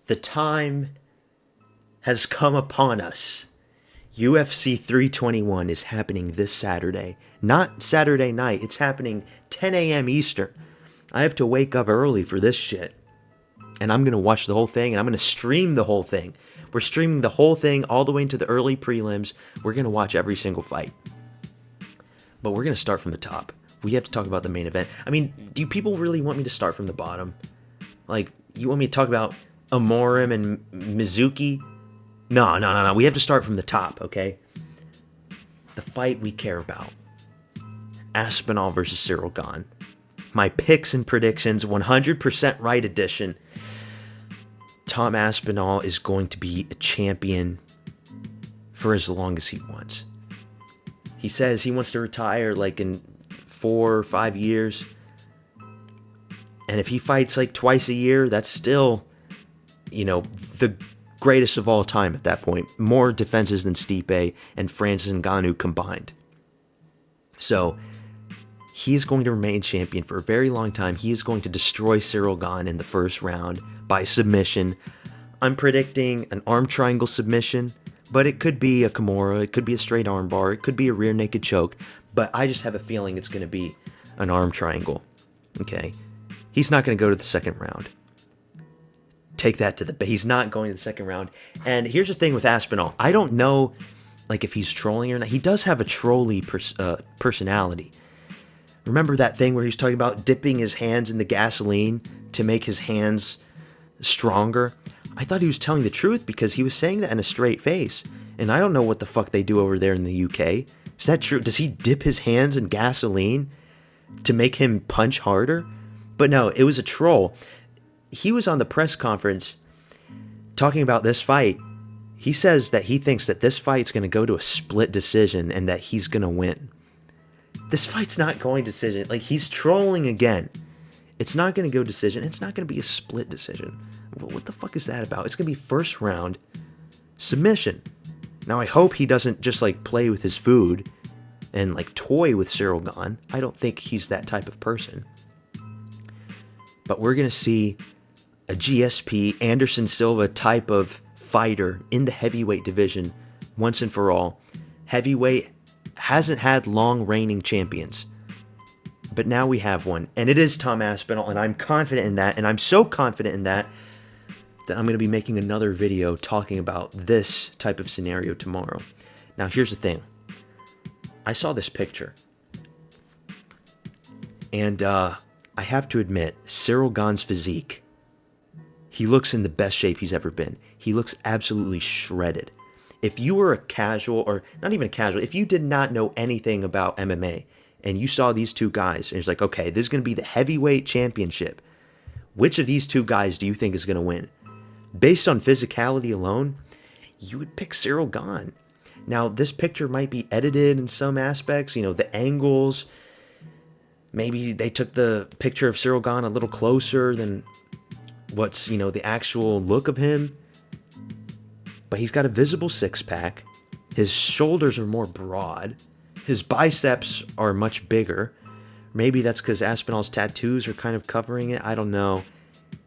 The time has come upon us. UFC 321 is happening this Saturday. Not Saturday night, it's happening 10 a.m. Eastern. I have to wake up early for this shit. And I'm going to watch the whole thing, and I'm going to stream the whole thing. We're streaming the whole thing all the way into the early prelims. We're going to watch every single fight. But we're going to start from the top. We have to talk about the main event. I mean, do people really want me to start from the bottom? Like, you want me to talk about Amorim and Mizuki? No. We have to start from the top, okay? The fight we care about. Aspinall versus Cyril Gane. My picks and predictions, 100% right edition. Tom Aspinall is going to be a champion for as long as he wants. He says he wants to retire like in 4 or 5 years. And if he fights like twice a year, that's still, the greatest of all time at that point. More defenses than Stipe and Francis Ngannou combined. So he is going to remain champion for a very long time. He is going to destroy Cyril Gane in the first round by submission. I'm predicting an arm triangle submission, but it could be a Kimura, it could be a straight arm bar, it could be a rear naked choke, but I just have a feeling it's going to be an arm triangle. Okay? He's not going to go to the second round. Take that to the... He's not going to the second round. And here's the thing with Aspinall. I don't know if he's trolling or not. He does have a trolly personality. Remember that thing where he was talking about dipping his hands in the gasoline to make his hands stronger? I thought he was telling the truth because he was saying that in a straight face. And I don't know what the fuck they do over there in the UK. Is that true? Does he dip his hands in gasoline to make him punch harder? But no, it was a troll. He was on the press conference talking about this fight. He says that he thinks that this fight's going to go to a split decision and that he's going to win. This fight's not going decision. Like, he's trolling again. It's not going to go decision. It's not going to be a split decision. Well, what the fuck is that about? It's going to be first round submission. Now, I hope he doesn't just, play with his food and, toy with Cyril Gane. I don't think he's that type of person. But we're going to see a GSP, Anderson Silva type of fighter in the heavyweight division once and for all. Heavyweight hasn't had long reigning champions, but now we have one, and it is Tom Aspinall, and I'm confident in that, and I'm so confident in that I'm going to be making another video talking about this type of scenario tomorrow. Now, here's the thing. I saw this picture, and I have to admit, Cyril Gane's physique, he looks in the best shape he's ever been. He looks absolutely shredded. If you were a casual, or not even a casual, if you did not know anything about MMA and you saw these two guys and it's like, okay, this is going to be the heavyweight championship, which of these two guys do you think is going to win? Based on physicality alone, you would pick Cyril Gane. Now, this picture might be edited in some aspects, the angles. Maybe they took the picture of Cyril Gane a little closer than what's, the actual look of him. But he's got a visible six-pack. His shoulders are more broad. His biceps are much bigger. Maybe that's because Aspinall's tattoos are kind of covering it. I don't know.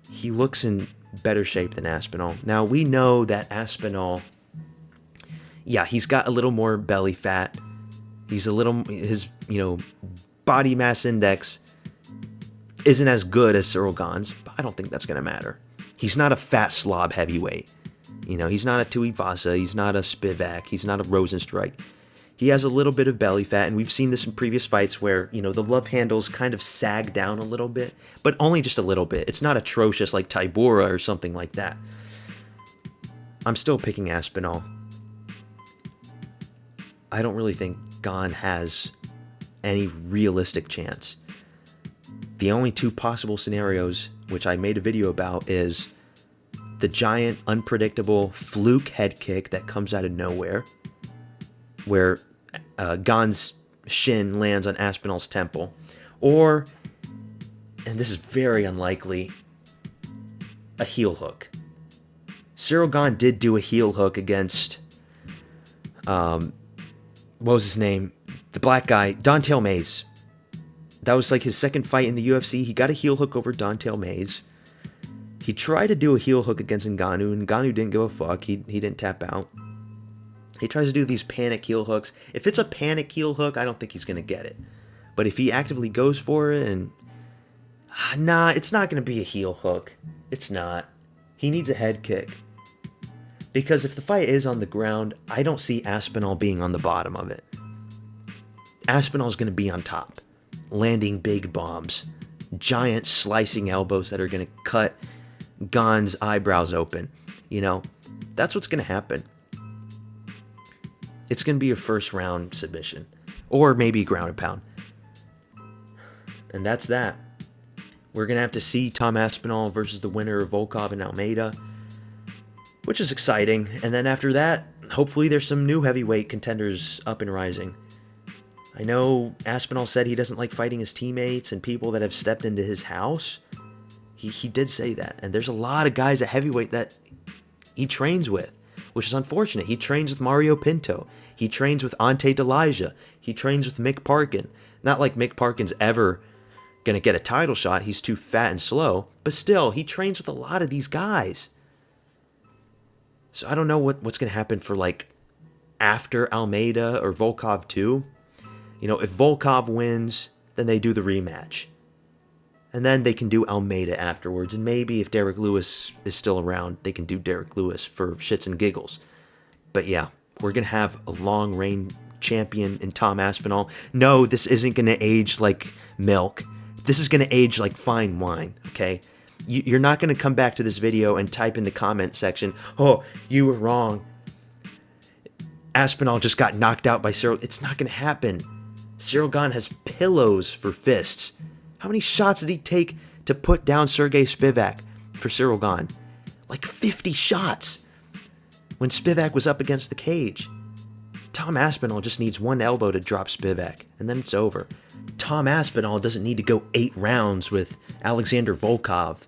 He looks in better shape than Aspinall. Now, we know that Aspinall, he's got a little more belly fat. His body mass index isn't as good as Cyril Gane's, but I don't think that's going to matter. He's not a fat slob heavyweight. He's not a Tuivasa, he's not a Spivak, he's not a Rosenstrike. He has a little bit of belly fat, and we've seen this in previous fights where, the love handles kind of sag down a little bit, but only just a little bit. It's not atrocious like Tybura or something like that. I'm still picking Aspinall. I don't really think Gane has any realistic chance. The only two possible scenarios, which I made a video about, is the giant, unpredictable fluke head kick that comes out of nowhere, where Gane's shin lands on Aspinall's temple, or, and this is very unlikely, a heel hook. Cyril Gane did do a heel hook against, what was his name? The black guy, Don'Tale Mayes. That was his second fight in the UFC. He got a heel hook over Don'Tale Mayes. He tried to do a heel hook against Ngannou, and Ngannou didn't give a fuck. He didn't tap out. He tries to do these panic heel hooks. If it's a panic heel hook, I don't think he's going to get it. But if he actively goes for it, and... Nah, it's not going to be a heel hook. It's not. He needs a head kick. Because if the fight is on the ground, I don't see Aspinall being on the bottom of it. Aspinall's going to be on top, landing big bombs. Giant slicing elbows that are going to cut Gane's eyebrows open. You know, that's what's going to happen. It's going to be a first round submission. Or maybe ground and pound. And that's that. We're going to have to see Tom Aspinall versus the winner of Volkov and Almeida, which is exciting. And then after that, hopefully there's some new heavyweight contenders up and rising. I know Aspinall said he doesn't like fighting his teammates and people that have stepped into his house. He did say that. And there's a lot of guys at heavyweight that he trains with, which is unfortunate. He trains with Mario Pinto. He trains with Ante Delija. He trains with Mick Parkin. Not like Mick Parkin's ever going to get a title shot. He's too fat and slow. But still, he trains with a lot of these guys. So I don't know what's going to happen for, like, after Almeida or Volkov 2. You know, if Volkov wins, then they do the rematch. And then they can do Almeida afterwards. And maybe if Derek Lewis is still around, they can do Derek Lewis for shits and giggles. But yeah, we're going to have a long reign champion in Tom Aspinall. No, this isn't going to age like milk. This is going to age like fine wine, okay? You're not going to come back to this video and type in the comment section, oh, you were wrong. Aspinall just got knocked out by Cyril. It's not going to happen. Cyril Gane has pillows for fists. How many shots did he take to put down Sergey Spivak for Cyril Gane? Like 50 shots when Spivak was up against the cage. Tom Aspinall just needs one elbow to drop Spivak, and then it's over. Tom Aspinall doesn't need to go 8 rounds with Alexander Volkov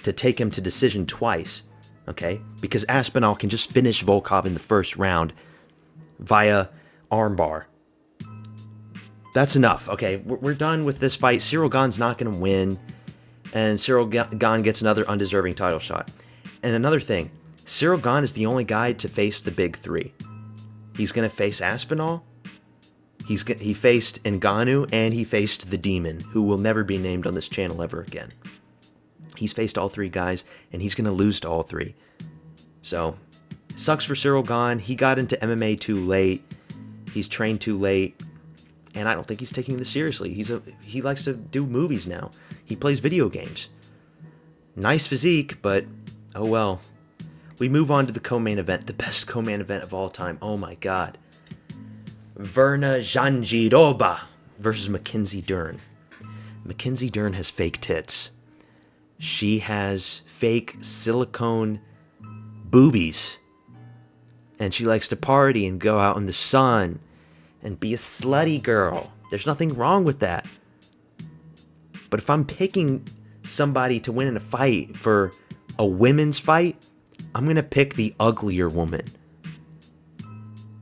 to take him to decision twice, okay? Because Aspinall can just finish Volkov in the first round via armbar. That's enough, okay? We're done with this fight. Cyril Gane's not going to win, and Cyril Gane gets another undeserving title shot. And another thing, Cyril Gane is the only guy to face the big 3. He's going to face Aspinall, he faced Ngannou, and he faced the Demon, who will never be named on this channel ever again. He's faced all 3 guys, and he's going to lose to all 3. So, sucks for Cyril Gane. He got into MMA too late. He's trained too late. And I don't think he's taking this seriously. He likes to do movies now. He plays video games. Nice physique, but oh well. We move on to the co-main event. The best co-main event of all time. Oh my god. Virna Jandiroba versus Mackenzie Dern. Mackenzie Dern has fake tits. She has fake silicone boobies. And she likes to party and go out in the sun and be a slutty girl. There's nothing wrong with that. But if I'm picking somebody to win in a fight for a women's fight, I'm going to pick the uglier woman.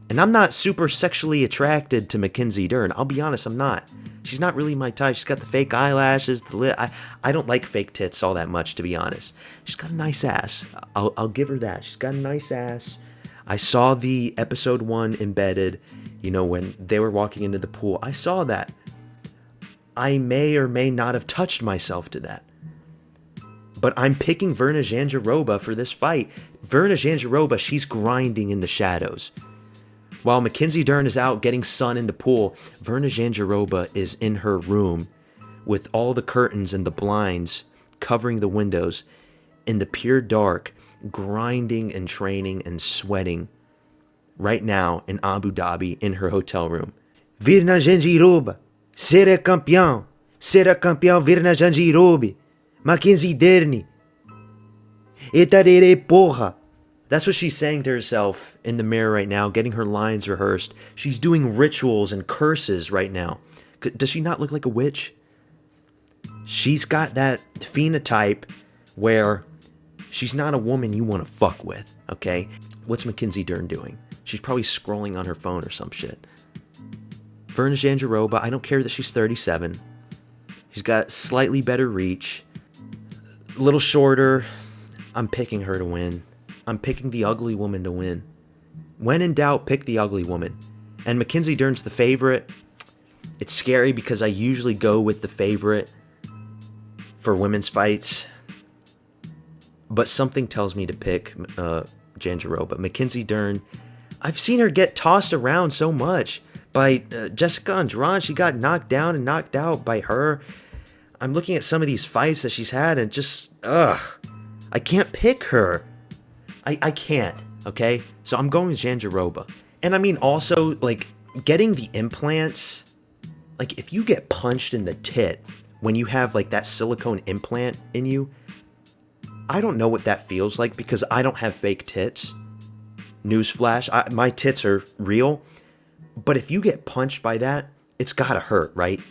And I'm not super sexually attracted to Mackenzie Dern. I'll be honest, I'm not. She's not really my type. She's got the fake eyelashes, the lip. I don't like fake tits all that much, to be honest. She's got a nice ass. I'll give her that. She's got a nice ass. I saw the episode 1 embedded, you know, when they were walking into the pool. I saw that. I may or may not have touched myself to that. But I'm picking Virna Jandiroba for this fight. Virna Jandiroba, she's grinding in the shadows. While Mackenzie Dern is out getting sun in the pool, Virna Jandiroba is in her room with all the curtains and the blinds covering the windows in the pure dark, grinding and training and sweating right now in Abu Dhabi in her hotel room. Virna Jandiroba, será campeão Virna Jandiroba, Mackenzie Dern, etarere porra. That's what she's saying to herself in the mirror right now, getting her lines rehearsed. She's doing rituals and curses right now. Does she not look like a witch? She's got that phenotype where she's not a woman you want to fuck with, okay? What's Mackenzie Dern doing? She's probably scrolling on her phone or some shit. Virna Jandiroba, I don't care that she's 37. She's got slightly better reach, A little shorter. I'm picking her to win. I'm picking the ugly woman to win. When in doubt, pick the ugly woman. And Mackenzie Dern's the favorite. It's scary because I usually go with the favorite for women's fights. But something tells me to pick Jandiroba. Mackenzie Dern, I've seen her get tossed around so much by Jessica Andrade. She got knocked down and knocked out by her. I'm looking at some of these fights that she's had and just, I can't pick her. I can't, okay? So I'm going with Jandiroba. And I mean, also, like, getting the implants, like, if you get punched in the tit when you have, like, that silicone implant in you, I don't know what that feels like because I don't have fake tits. Newsflash, my tits are real. But if you get punched by that, it's gotta hurt, right?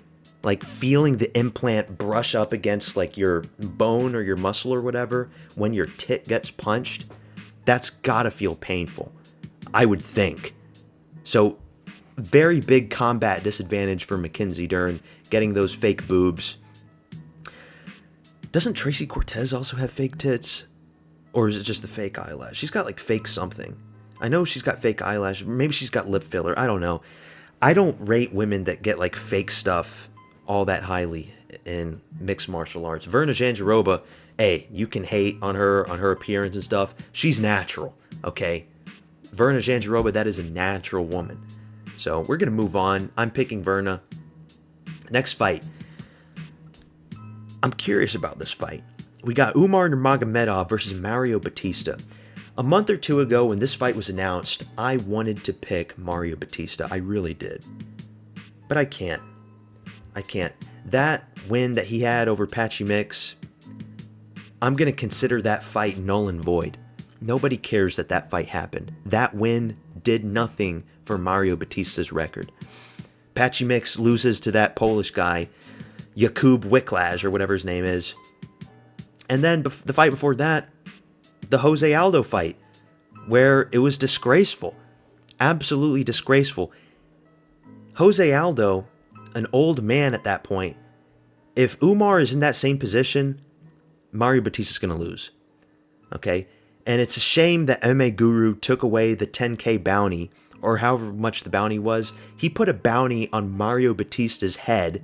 Like feeling the implant brush up against like your bone or your muscle or whatever when your tit gets punched, that's gotta feel painful, I would think. So, very big combat disadvantage for Mackenzie Dern getting those fake boobs. Doesn't Tracy Cortez also have fake tits? Or is it just the fake eyelash? She's got like fake something. I know she's got fake eyelash. Maybe she's got lip filler. I don't know. I don't rate women that get like fake stuff all that highly in mixed martial arts. Verna Jandiroba, hey, you can hate on her appearance and stuff. She's natural, okay? Verna Jandiroba, that is a natural woman. So we're going to move on. I'm picking Verna. Next fight. I'm curious about this fight. We got Umar Nurmagomedov versus Mario Batista. A month or two ago when this fight was announced, I wanted to pick Mario Batista. I really did. But I can't. That win that he had over Patchy Mix, I'm going to consider that fight null and void. Nobody cares that fight happened. That win did nothing for Mario Batista's record. Patchy Mix loses to that Polish guy, Jakub Wicklaj, or whatever his name is. And then the fight before that, the Jose Aldo fight, where it was disgraceful. Absolutely disgraceful. Jose Aldo, an old man at that point, if Umar is in that same position, Mario Batista's going to lose. Okay? And it's a shame that MMA Guru took away the 10K bounty, or however much the bounty was. He put a bounty on Mario Batista's head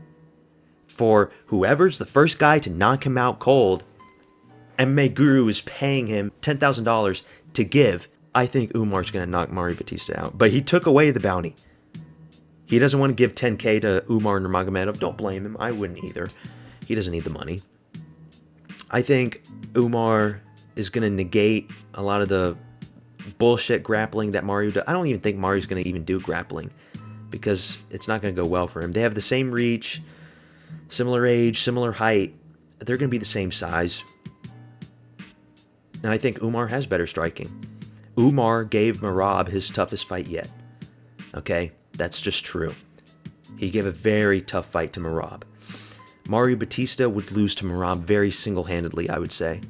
for whoever's the first guy to knock him out cold. MMA Guru is paying him $10,000 to give. I think Umar's going to knock Mario Batista out. But he took away the bounty. He doesn't want to give 10K to Umar Nurmagomedov. Don't blame him. I wouldn't either. He doesn't need the money. I think Umar is going to negate a lot of the bullshit grappling that Mario does. I don't even think Mario's going to even do grappling because it's not going to go well for him. They have the same reach, similar age, similar height. They're going to be the same size. And I think Umar has better striking. Umar gave Merab his toughest fight yet. Okay? That's just true. He gave a very tough fight to Merab. Mario Batista would lose to Merab very single-handedly, I would say.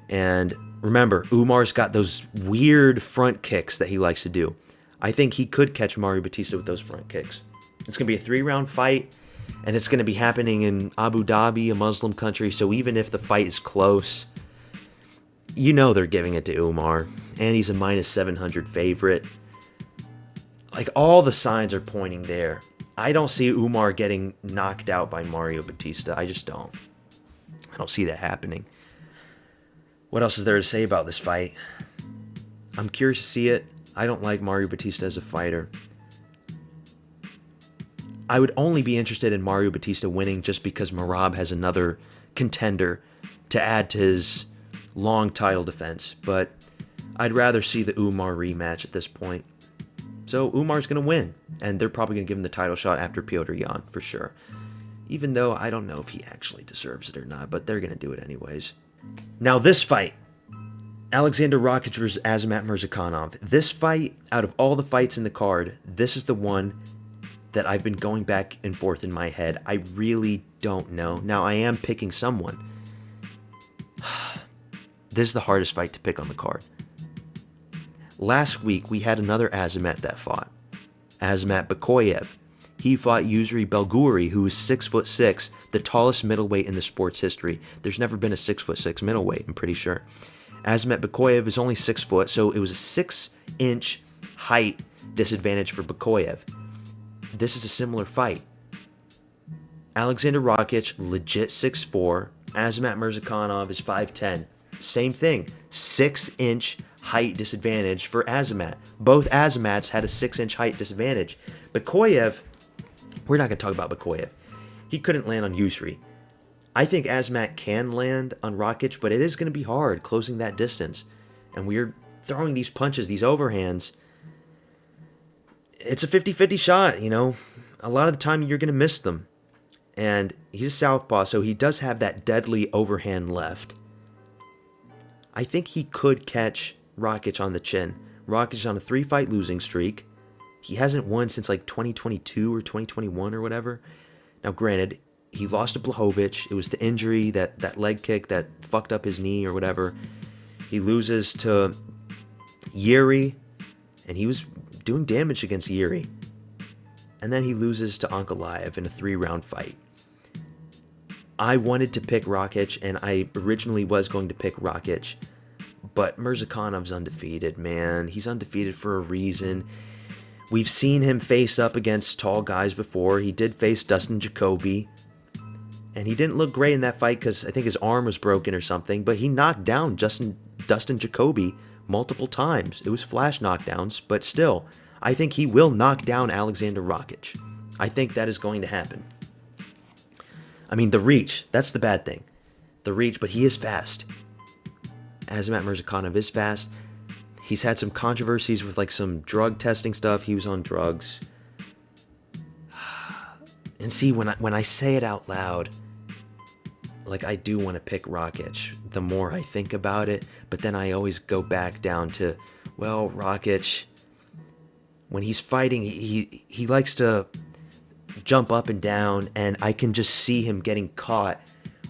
And remember, Umar's got those weird front kicks that he likes to do. I think he could catch Mario Batista with those front kicks. It's going to be a 3-round fight, and it's going to be happening in Abu Dhabi, a Muslim country, so even if the fight is close, you know they're giving it to Umar. And he's a minus 700 favorite. Like, all the signs are pointing there. I don't see Umar getting knocked out by Mario Batista. I just don't. I don't see that happening. What else is there to say about this fight? I'm curious to see it. I don't like Mario Batista as a fighter. I would only be interested in Mario Batista winning just because Merab has another contender to add to his long title defense. But I'd rather see the Umar rematch at this point. So Umar's going to win, and they're probably going to give him the title shot after Petr Yan, for sure. Even though I don't know if he actually deserves it or not, but they're going to do it anyways. Now this fight, Alexander Rakic versus Azamat Murzakanov. This fight, out of all the fights in the card, this is the one that I've been going back and forth in my head. I really don't know. Now I am picking someone. This is the hardest fight to pick on the card. Last week, we had another Azamat that fought. Azamat Bakoyev. He fought Yusri Belgouri, who was 6'6", the tallest middleweight in the sport's history. There's never been a 6'6" middleweight, I'm pretty sure. Azamat Bakoyev is only 6 foot, so it was a 6-inch height disadvantage for Bakoyev. This is a similar fight. Alexander Rakic, legit 6'4". Azamat Murzakanov is 5'10". Same thing, 6-inch height disadvantage for Azamat. Both Azamats had a 6-inch height disadvantage. Bakoyev, we're not going to talk about Bakoyev. He couldn't land on Yusri. I think Azamat can land on Rakic, but it is going to be hard closing that distance. And we're throwing these punches, these overhands. It's a 50-50 shot, you know. A lot of the time you're going to miss them. And he's a southpaw, so he does have that deadly overhand left. I think he could catch Rakic on the chin. Rakic is on a 3-fight losing streak. He hasn't won since like 2022 or 2021 or whatever. Now, granted, he lost to Blachowicz. It was the injury, that leg kick that fucked up his knee or whatever. He loses to Yuri, and he was doing damage against Yuri. And then he loses to Ankalaev in a 3-round fight. I wanted to pick Rakic, and I originally was going to pick Rakic, but Murzakonov's undefeated, man. He's undefeated for a reason. We've seen him face up against tall guys before. He did face Dustin Jacoby, and he didn't look great in that fight because I think his arm was broken or something, but he knocked down Dustin Jacoby multiple times. It was flash knockdowns, but still, I think he will knock down Alexander Rakic. I think that is going to happen. I mean, the reach, that's the bad thing. The reach, but he is fast. Azamat Murzakanov is fast. He's had some controversies with like some drug testing stuff. He was on drugs. And see, when I say it out loud, like I do want to pick Rakic the more I think about it, but then I always go back down to, well, Rakic, when he's fighting, he likes to jump up and down, and I can just see him getting caught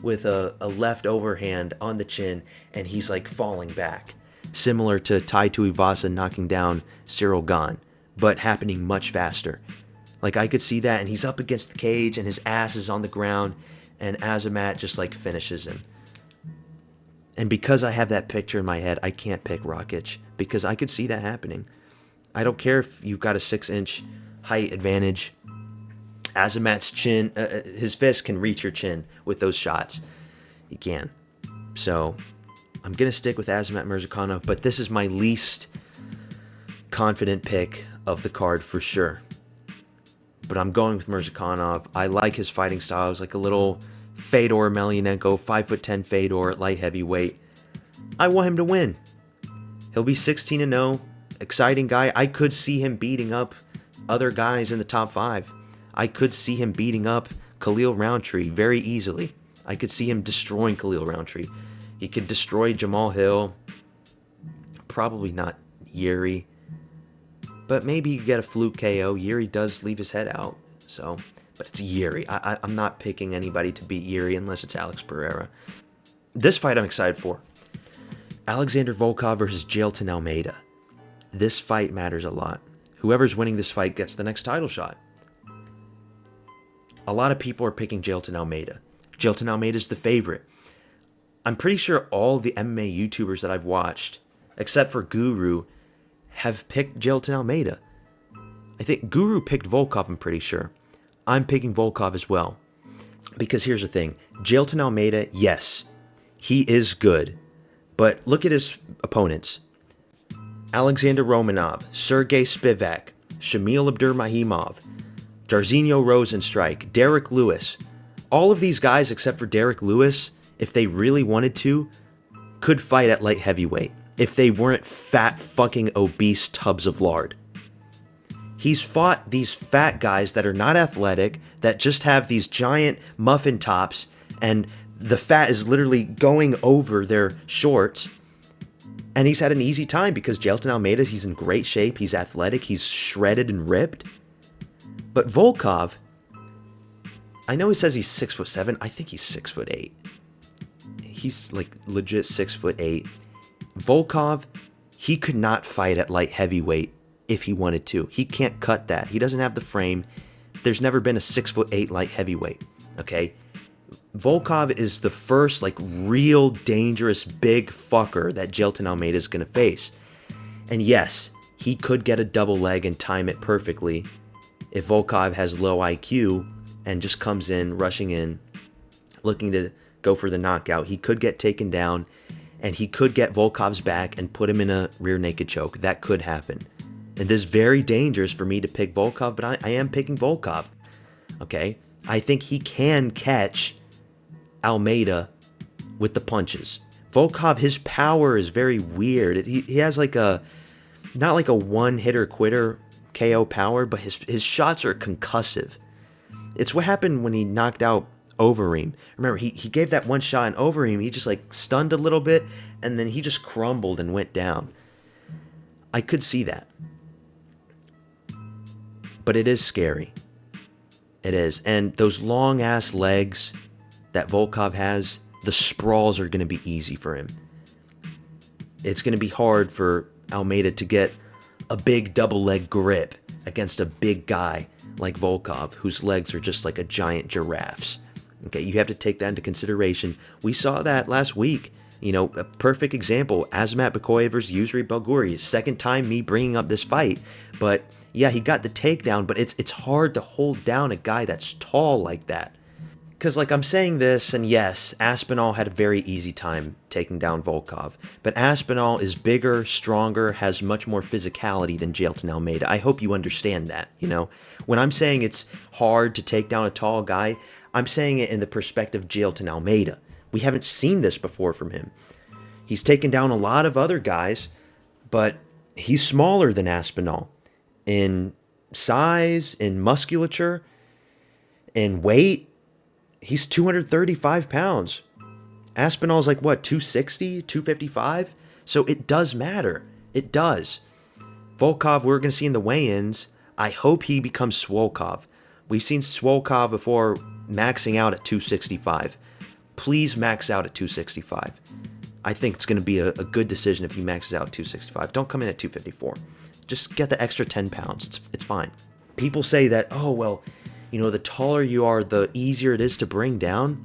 with a left overhand on the chin, and he's like falling back. Similar to Tai Tuivasa knocking down Cyril Gane, but happening much faster. Like I could see that, and he's up against the cage, and his ass is on the ground, and Azamat just like finishes him. And because I have that picture in my head, I can't pick Rakic, because I could see that happening. I don't care if you've got a 6-inch height advantage. Azamat's chin, his fist can reach your chin with those shots. He can. So, I'm going to stick with Azamat Murzakanov, but this is my least confident pick of the card for sure. But I'm going with Murzakanov. I like his fighting style. It's like a little Fedor Emelianenko, 5'10" Fedor at light heavyweight. I want him to win. He'll be 16-0. Exciting guy. I could see him beating up other guys in the top 5. I could see him beating up Khalil Roundtree very easily. I could see him destroying Khalil Roundtree. He could destroy Jamal Hill. Probably not Yuri. But maybe you get a fluke KO. Yuri does leave his head out. So, but it's Yuri. I'm not picking anybody to beat Yuri unless it's Alex Pereira. This fight I'm excited for. Alexander Volkov versus Jailton Almeida. This fight matters a lot. Whoever's winning this fight gets the next title shot. A lot of people are picking Jailton Almeida. Jailton Almeida is the favorite. I'm pretty sure all the MMA YouTubers that I've watched, except for Guru, have picked Jailton Almeida. I think Guru picked Volkov, I'm pretty sure. I'm picking Volkov as well. Because here's the thing. Jailton Almeida, yes, he is good. But look at his opponents. Alexander Romanov, Sergey Spivak, Shamil Abdurrahimov, Jairzinho Rosenstrike, Derek Lewis. All of these guys, except for Derek Lewis, if they really wanted to, could fight at light heavyweight if they weren't fat fucking obese tubs of lard. He's fought these fat guys that are not athletic, that just have these giant muffin tops, and the fat is literally going over their shorts. And he's had an easy time because Jailton Almeida, he's in great shape, he's athletic, he's shredded and ripped. But Volkov, I know he says he's 6'7". I think he's 6'8". He's like legit 6'8". Volkov, he could not fight at light heavyweight if he wanted to. He can't cut that. He doesn't have the frame. there's never been a 6'8" light heavyweight. Okay, Volkov is the first like real dangerous big fucker that Jailton Almeida is gonna face. And yes, he could get a double leg and time it perfectly if Volkov has low IQ and just comes in, rushing in, looking to go for the knockout. He could get taken down, and he could get Volkov's back and put him in a rear naked choke. That could happen. And this is very dangerous for me to pick Volkov, but I am picking Volkov. Okay? I think he can catch Almeida with the punches. Volkov, his power is very weird. He has like a, not like a one-hitter quitter KO power, but his shots are concussive. It's what happened when he knocked out Overeem. Remember, he gave that one shot in Overeem, he just like stunned a little bit, and then he just crumbled and went down. I could see that. But it is scary. It is. And those long-ass legs that Volkov has, the sprawls are going to be easy for him. It's going to be hard for Almeida to get a big double leg grip against a big guy like Volkov, whose legs are just like a giant giraffe's. Okay, you have to take that into consideration. We saw that last week. You know, a perfect example, Azamat Bakoye versus Yusri Belgouri. Second time me bringing up this fight. But yeah, he got the takedown, but it's hard to hold down a guy that's tall like that. Because, like, I'm saying this, and yes, Aspinall had a very easy time taking down Volkov. But Aspinall is bigger, stronger, has much more physicality than Jailton Almeida. I hope you understand that, you know? When I'm saying it's hard to take down a tall guy, I'm saying it in the perspective of Jailton Almeida. We haven't seen this before from him. He's taken down a lot of other guys, but he's smaller than Aspinall. In size, in musculature, in weight. He's 235 pounds. Aspinall's like, what, 260, 255? So it does matter. It does. Volkov, we're going to see in the weigh-ins. I hope he becomes Swolkov. We've seen Swolkov before maxing out at 265. Please max out at 265. I think it's going to be a good decision if he maxes out at 265. Don't come in at 254. Just get the extra 10 pounds. It's fine. People say that, oh, well, you know, the taller you are, the easier it is to bring down.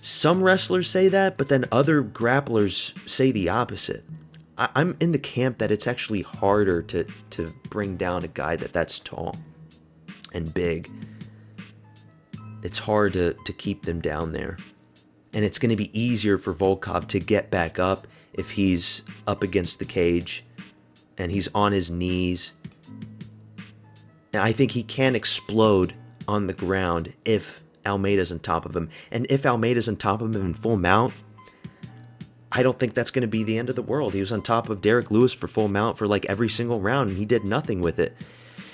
Some wrestlers say that, but then other grapplers say the opposite. I'm in the camp that it's actually harder to bring down a guy that's tall and big. It's hard to keep them down there. And it's going to be easier for Volkov to get back up if he's up against the cage and he's on his knees. And I think he can explode on the ground if Almeida's on top of him. And if Almeida's on top of him in full mount, I don't think that's going to be the end of the world. He was on top of Derek Lewis for full mount for like every single round, and he did nothing with it.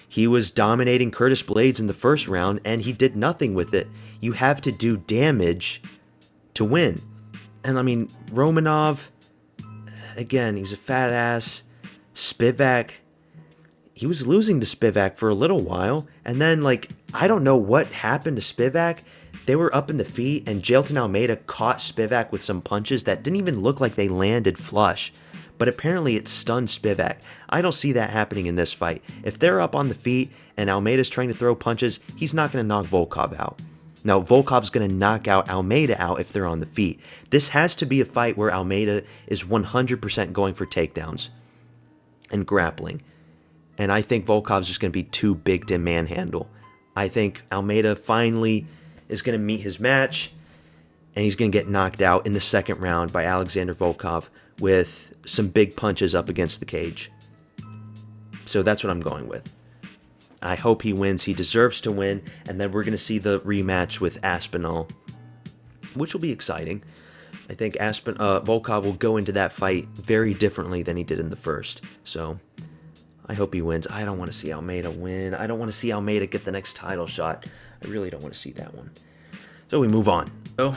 He was dominating Curtis Blades in the first round, and he did nothing with it. You have to do damage to win. And I mean, Romanov, again, he was a fat ass. Spivak, he was losing to Spivak for a little while, and then, like, I don't know what happened to Spivak. They were up in the feet, and Jailton Almeida caught Spivak with some punches that didn't even look like they landed flush, but apparently it stunned Spivak. I don't see that happening in this fight. If they're up on the feet and Almeida's trying to throw punches, he's not going to knock Volkov out. No, Volkov's going to knock out Almeida out if they're on the feet. This has to be a fight where Almeida is 100% going for takedowns and grappling. And I think Volkov's just going to be too big to manhandle. I think Almeida finally is going to meet his match, and he's going to get knocked out in the second round by Alexander Volkov with some big punches up against the cage. So that's what I'm going with. I hope he wins. He deserves to win, and then we're going to see the rematch with Aspinall, which will be exciting. I think Volkov will go into that fight very differently than he did in the first. So I hope he wins. I don't want to see Almeida win. I don't want to see Almeida get the next title shot. I really don't want to see that one. So we move on. So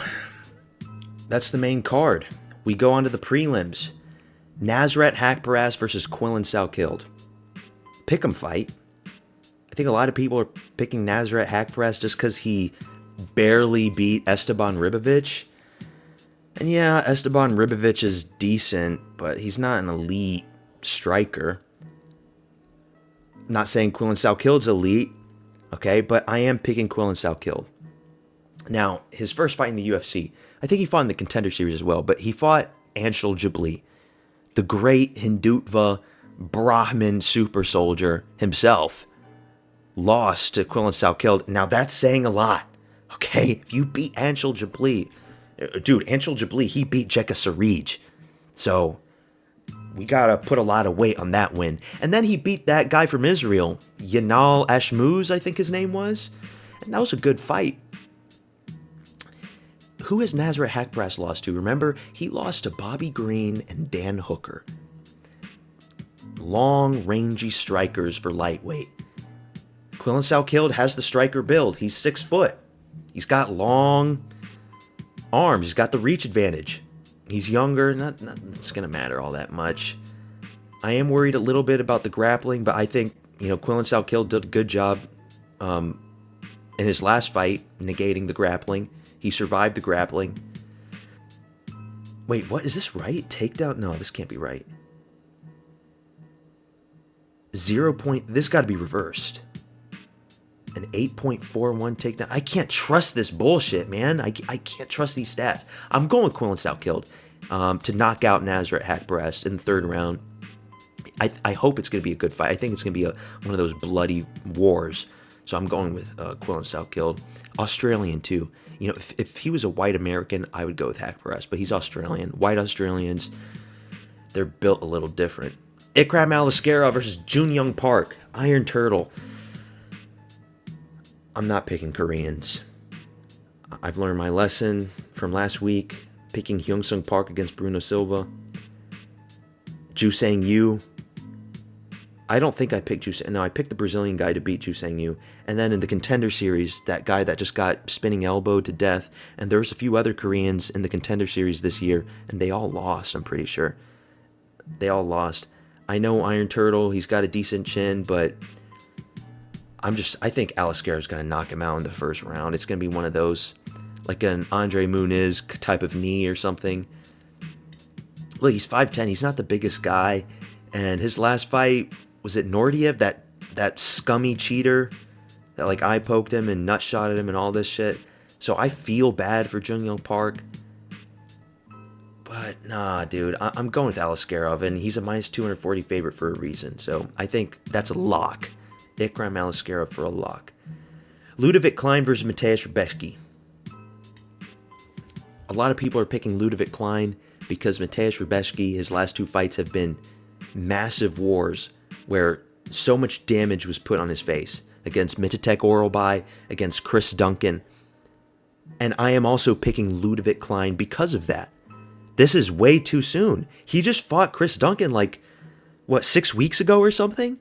that's the main card. We go on to the prelims. Nasrat Haqparast versus Quillan Salkilde. Pick'em fight. I think a lot of people are picking Nasrat Haqparast just because he barely beat Esteban Ribovic. And yeah, Esteban Ribovic is decent, but he's not an elite striker. Not saying Quillan Salkilde's elite. Okay, but I am picking Quillen Salkilld. Now, his first fight in the UFC, I think he fought in the Contender Series as well, but he fought Anshul Jabli, the great Hindutva Brahmin super soldier himself, lost to Quillen Salkilld. Now, that's saying a lot. Okay, if you beat Anshul Jabli, dude, Anshul Jabli, he beat Jeka Sarij. So, we gotta put a lot of weight on that win. And then he beat that guy from Israel, Yanal Ashmuz, I think his name was. And that was a good fight. Who has Nasrat Haqparast lost to? Remember, he lost to Bobby Green and Dan Hooker. Long, rangy strikers for lightweight. Quillen Salkilld has the striker build. He's 6 foot. He's got long arms. He's got the reach advantage. He's younger. Not it's going to matter all that much. I am worried a little bit about the grappling, but I think, Quillen Salkilld did a good job in his last fight, negating the grappling. He survived the grappling. Wait, what? Is this right? Takedown? No, this can't be right. 0. This got to be reversed. An 8.41 takedown. I can't trust this bullshit, man. I can't trust these stats. I'm going with Quillen Salkilld to knock out Nasrat Haqparast in the 3rd round. I hope it's going to be a good fight. I think it's going to be one of those bloody wars. So I'm going with Quillen Salkilld. Australian, too. If he was a white American, I would go with Haqparast, but he's Australian. White Australians, they're built a little different. Ikram Aliskerov versus Jun Young Park. Iron Turtle. I'm not picking Koreans. I've learned my lesson from last week, picking Hyung Sung Park against Bruno Silva. Ju Sang Yu. I don't think I picked Ju Sang. No, I picked the Brazilian guy to beat Ju Sang Yu. And then in the Contender Series, that guy that just got spinning elbowed to death. And there's a few other Koreans in the Contender Series this year, and they all lost, I'm pretty sure. They all lost. I know Iron Turtle, he's got a decent chin, but I think Aliskerov's going to knock him out in the 1st round. It's going to be one of those, like an Andre Muniz type of knee or something. Look, he's 5'10", he's not the biggest guy. And his last fight, was it Nordiev, that scummy cheater that eye poked him and nut shot at him and all this shit. So I feel bad for Jun Young Park. But nah, dude, I'm going with Aliskerov, and he's a minus 240 favorite for a reason. So I think that's a lock. Ikram Aliskerov for a lock. Ludovic Klein versus Mateusz Rebecki. A lot of people are picking Ludovic Klein because Mateusz Rebecki, his last 2 fights have been massive wars where so much damage was put on his face. Against Mitatek Oralbai, against Chris Duncan. And I am also picking Ludovic Klein because of that. This is way too soon. He just fought Chris Duncan 6 weeks ago or something?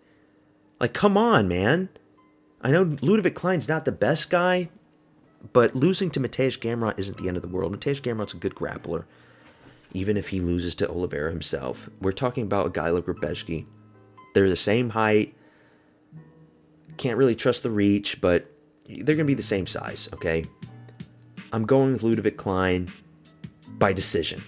Come on, man. I know Ludovic Klein's not the best guy, but losing to Mateusz Gamrot isn't the end of the world. Mateusz Gamrot's a good grappler, even if he loses to Oliveira himself. We're talking about a guy like Rebecki. They're the same height. Can't really trust the reach, but they're going to be the same size, okay? I'm going with Ludovic Klein by decision.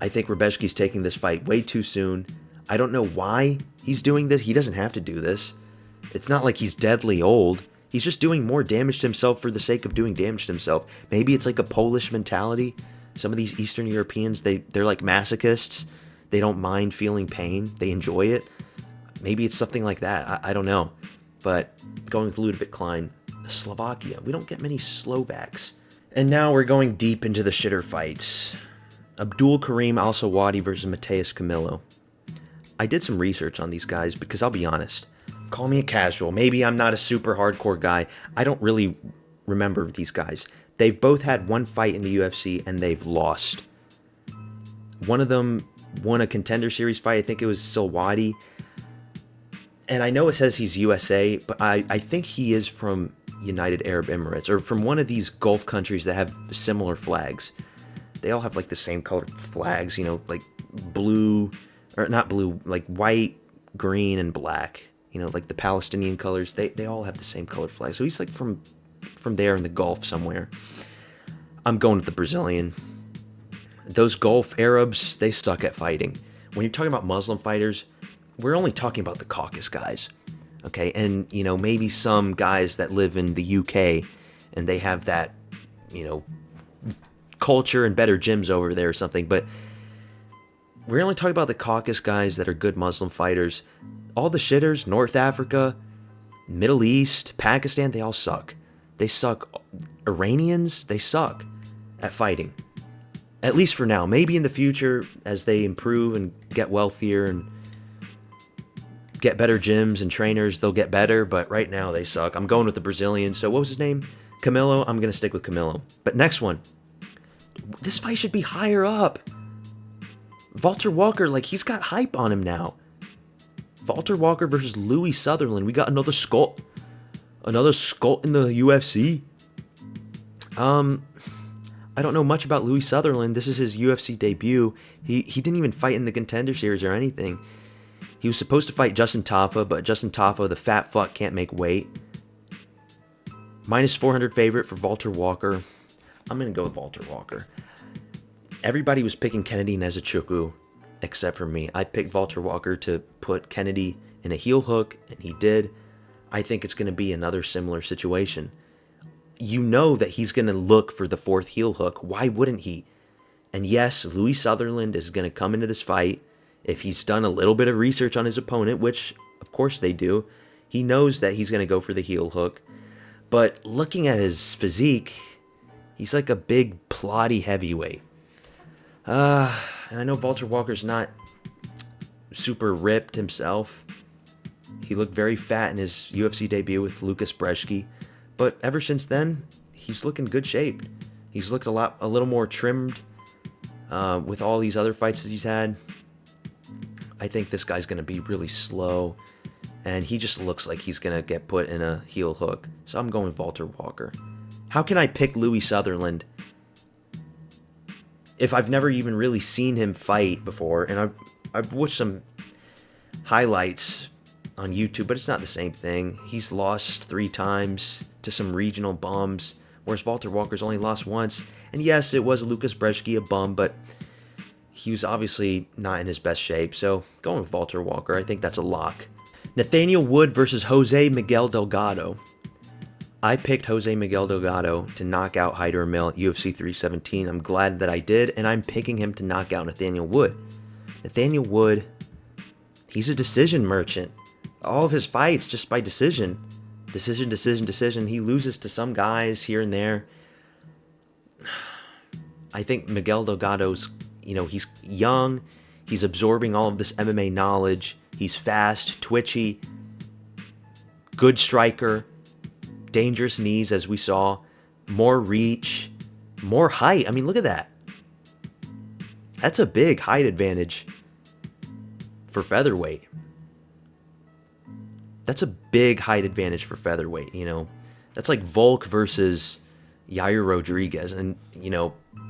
I think Rebecki's taking this fight way too soon. I don't know why he's doing this. He doesn't have to do this. It's not like he's deadly old. He's just doing more damage to himself for the sake of doing damage to himself. Maybe it's like a Polish mentality. Some of these Eastern Europeans, they're like masochists. They don't mind feeling pain. They enjoy it. Maybe it's something like that. I don't know. But going with Ludovic Klein, Slovakia. We don't get many Slovaks. And now we're going deep into the shitter fights. Abdul Karim Al-Sawadi versus Mateus Camilo. I did some research on these guys because I'll be honest. Call me a casual. Maybe I'm not a super hardcore guy. I don't really remember these guys. They've both had 1 fight in the UFC and they've lost. One of them won a Contender Series fight. I think it was Sawadi. And I know it says he's USA, but I think he is from United Arab Emirates or from one of these Gulf countries that have similar flags. They all have the same colored flags, blue, or not blue, white, green, and black. Like the Palestinian colors. They all have the same colored flag. So he's from there in the Gulf somewhere. I'm going with the Brazilian. Those Gulf Arabs, they suck at fighting. When you're talking about Muslim fighters, we're only talking about the Caucasus guys. Okay, and maybe some guys that live in the UK and they have that, culture and better gyms over there or something. But we're only talking about the Caucasus guys that are good Muslim fighters. All the shitters, North Africa, Middle East, Pakistan, they all suck. They suck. Iranians, they suck at fighting. At least for now. Maybe in the future, as they improve and get wealthier and get better gyms and trainers, they'll get better. But right now, they suck. I'm going with the Brazilian. So what was his name? Camilo. I'm going to stick with Camilo. But next one. This fight should be higher up. Walter Walker, he's got hype on him now. Walter Walker versus Louis Sutherland. We got another Scot. Another Scot in the UFC. I don't know much about Louis Sutherland. This is his UFC debut. He didn't even fight in the Contender Series or anything. He was supposed to fight Justin Tafa, but Justin Tafa, the fat fuck, can't make weight. Minus 400 favorite for Walter Walker. I'm going to go with Walter Walker. Everybody was picking Kennedy Nezuchukwu except for me. I picked Walter Walker to put Kennedy in a heel hook, and he did. I think it's going to be another similar situation. You know that he's going to look for the fourth heel hook. Why wouldn't he? And yes, Louis Sutherland is going to come into this fight. If he's done a little bit of research on his opponent, which of course they do, he knows that he's going to go for the heel hook. But looking at his physique, he's like a big, plotty heavyweight. And I know Walter Walker's not super ripped himself. He looked very fat in his UFC debut with Lucas Brzeski. But ever since then, he's looking good shape. He's looked a little more trimmed with all these other fights that he's had. I think this guy's going to be really slow. And he just looks like he's going to get put in a heel hook. So I'm going with Walter Walker. How can I pick Louis Sutherland if I've never even really seen him fight before? And I've watched some highlights on YouTube, but it's not the same thing. He's lost 3 times to some regional bums, whereas Walter Walker's only lost once. And yes, it was Lucas Brzeski, a bum, but he was obviously not in his best shape. So going with Walter Walker, I think that's a lock. Nathaniel Wood versus Jose Miguel Delgado. I picked Jose Miguel Delgado to knock out Hyder Emil at UFC 317. I'm glad that I did, and I'm picking him to knock out Nathaniel Wood. Nathaniel Wood, he's a decision merchant. All of his fights just by decision. Decision. He loses to some guys here and there. I think Miguel Delgado's, he's young. He's absorbing all of this MMA knowledge. He's fast, twitchy, good striker, dangerous knees as we saw, more reach, more height. I mean, look at that. That's a big height advantage for featherweight. That's a big height advantage for featherweight, That's like Volk versus Yair Rodriguez. And,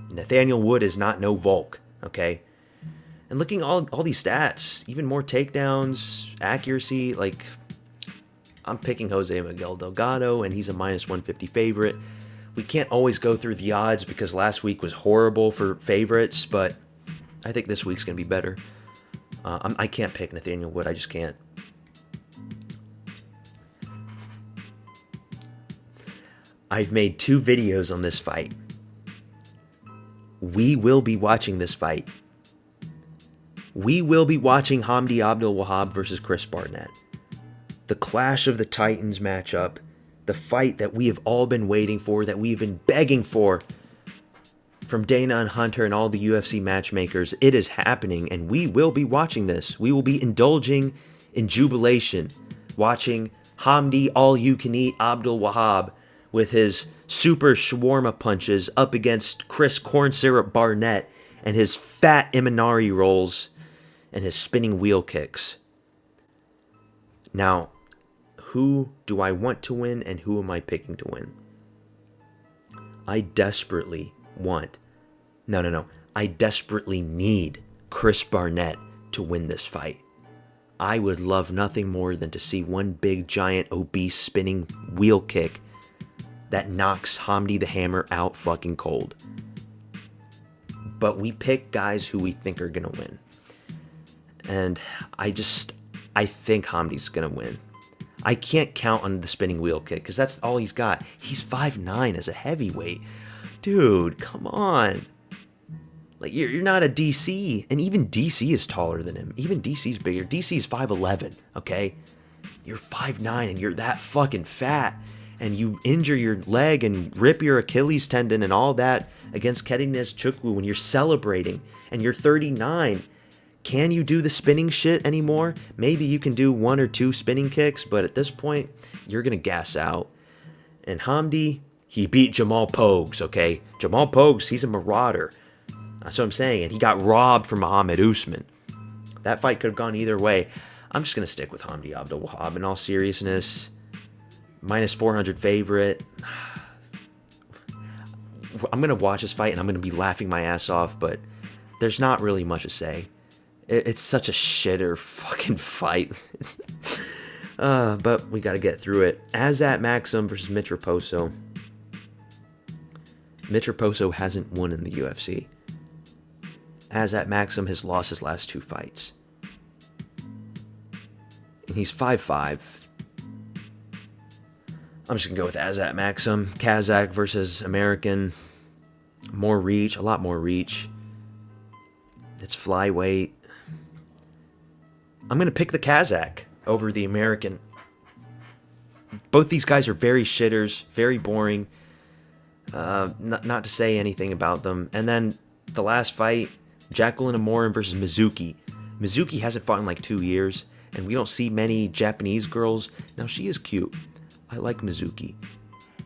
Nathaniel Wood is not no Volk, okay? And looking all these stats, even more takedowns, accuracy, I'm picking Jose Miguel Delgado, and he's a minus 150 favorite. We can't always go through the odds because last week was horrible for favorites, but I think this week's going to be better. I can't pick Nathaniel Wood. I just can't. I've made 2 videos on this fight. We will be watching this fight. We will be watching Hamdi Abdul-Wahab versus Chris Barnett. The Clash of the Titans matchup. The fight that we have all been waiting for, that we've been begging for from Dana and Hunter and all the UFC matchmakers. It is happening, and we will be watching this. We will be indulging in jubilation, watching Hamdi all-you-can-eat Abdul-Wahab with his super shawarma punches up against Chris Corn Syrup Barnett and his fat Imanari rolls and his spinning wheel kicks. Now, who do I want to win and who am I picking to win? I desperately want, I desperately need Chris Barnett to win this fight. I would love nothing more than to see one big, giant, obese, spinning wheel kick that knocks Hamdi the Hammer out fucking cold. But we pick guys who we think are going to win. And I think Hamdi's going to win. I can't count on the spinning wheel kick because that's all he's got. He's 5'9" as a heavyweight. Dude, come on. Like, you're not a DC, and even DC is taller than him. Even DC's bigger. DC's 5'11", okay? You're 5'9", and you're that fucking fat, and you injure your leg and rip your Achilles tendon and all that against Kedines Chukwu when you're celebrating, and you're 39. Can you do the spinning shit anymore? Maybe you can do 1 or 2 spinning kicks, but at this point, you're going to gas out. And Hamdi, he beat Jamal Pogues, okay? Jamal Pogues, he's a marauder. That's what I'm saying. And he got robbed from Muhammad Usman. That fight could have gone either way. I'm just going to stick with Hamdi Abdul Wahab in all seriousness. Minus 400 favorite. I'm going to watch this fight and I'm going to be laughing my ass off, but there's not really much to say. It's such a shitter fucking fight. But we got to get through it. Azat Maxim versus Mitch Raposo. Mitch Raposo hasn't won in the UFC. Azat Maxim has lost his last 2 fights. And he's 5'5". I'm just going to go with Azat Maxim. Kazakh versus American. More reach. A lot more reach. It's flyweight. I'm going to pick the Kazakh over the American. Both these guys are very shitters. Very boring. Not to say anything about them. And then the last fight, Jacqueline Amorim versus Mizuki. Mizuki hasn't fought in like 2 years, and we don't see many Japanese girls. Now, she is cute. I like Mizuki.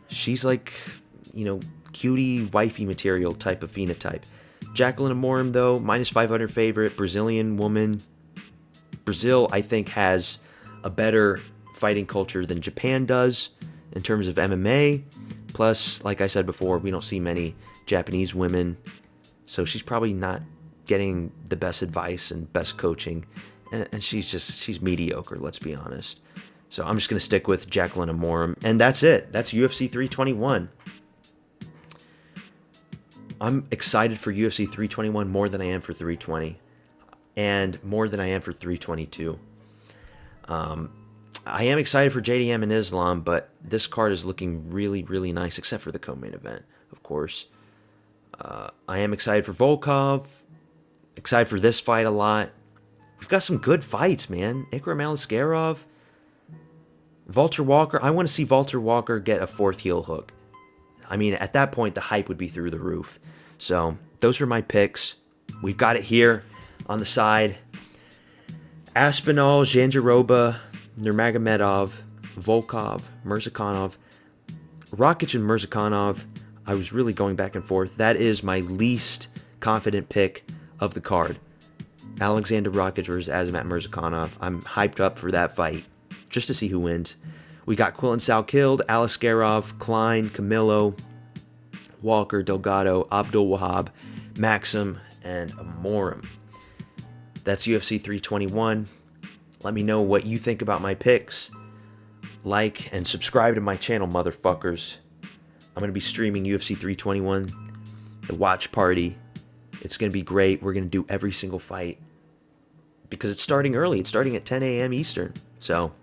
She's like, cutie, wifey material type of phenotype. Jacqueline Amorim, though, minus 500 favorite, Brazilian woman. Brazil, I think, has a better fighting culture than Japan does in terms of MMA. Plus, like I said before, we don't see many Japanese women, so she's probably not getting the best advice and best coaching, and she's mediocre, let's be honest. So I'm just going to stick with Jacqueline Amorim, and that's it. That's UFC 321. I'm excited for UFC 321 more than I am for 320, and more than I am for 322. I am excited for JDM and Islam, but this card is looking really, really nice, except for the co-main event, of course. I am excited for Volkov. Excited for this fight a lot. We've got some good fights, man. Ikram Aliskerov. Walter Walker. I want to see Walter Walker get a 4th heel hook. I mean, at that point, the hype would be through the roof. So, those are my picks. We've got it here on the side. Aspinall, Jandiroba, Nurmagomedov, Volkov, Mirzakhanov. Rakic and Mirzakhanov, I was really going back and forth. That is my least confident pick of the card. Alexander Rakic versus Azamat Mirzakhanov. I'm hyped up for that fight, just to see who wins. We got Quillen Salkilld, Aliskerov, Klein, Camillo, Walker, Delgado, Abdul Wahab, Maxim, and Amorim. That's UFC 321. Let me know what you think about my picks. Like and subscribe to my channel, motherfuckers. I'm going to be streaming UFC 321, the watch party. It's going to be great. We're going to do every single fight because it's starting early. It's starting at 10 a.m. Eastern. So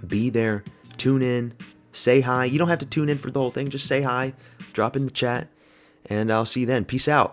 be there, tune in, say hi. You don't have to tune in for the whole thing. Just say hi, drop in the chat, and I'll see you then. Peace out.